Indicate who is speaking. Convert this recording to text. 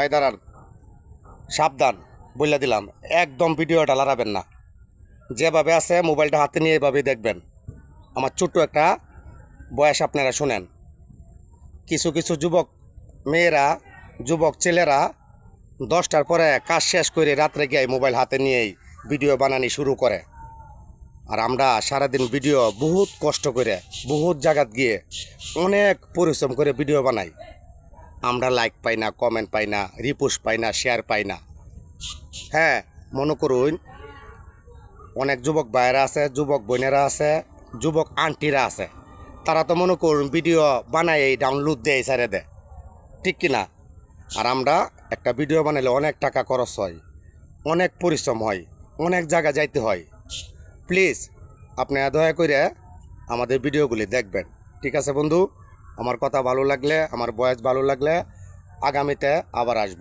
Speaker 1: এই দাঁড়ান, সাবধান বলে দিলাম, একদম ভিডিওটা লড়াবেন না। যেভাবে আছে মোবাইলটা হাতে নিয়ে এভাবেই দেখবেন। আমার ছোট্ট একটা বয়স আপনারা শুনেন। কিছু কিছু যুবক মেয়েরা, যুবক ছেলেরা 10টার পরে কাজ শেষ করে রাত্রে গিয়ে মোবাইল হাতে নিয়েই ভিডিও বানানি শুরু করে। আর আমরা সারাদিন ভিডিও বহুত কষ্ট করে, বহুত জায়গাত গিয়ে অনেক পরিশ্রম করে ভিডিও বানাই। আমরা লাইক পাই না, কমেন্ট পাই না, রিপোস্ট পাই না, শেয়ার পাই না। হ্যাঁ, মনে করুন অনেক যুবক ভাইয়েরা আছে, যুবক বোনেরা আছে, যুবক আন্টিরা আছে, তারা তো মনে করুন ভিডিও বানায় ডাউনলোড দেয়, ছেড়ে দেয়, ঠিক কিনা? আর আমরা একটা ভিডিও বানাইলে অনেক টাকা খরচ হয়, অনেক পরিশ্রম হয়, অনেক জায়গা যাইতে হয়। প্লিজ আপনারা দয়া করে আমাদের ভিডিওগুলি দেখবেন, ঠিক আছে বন্ধু? আমার কথা ভালো লাগলে, আমার ভয়েস ভালো লাগলে আগামীতে আবার আসবো।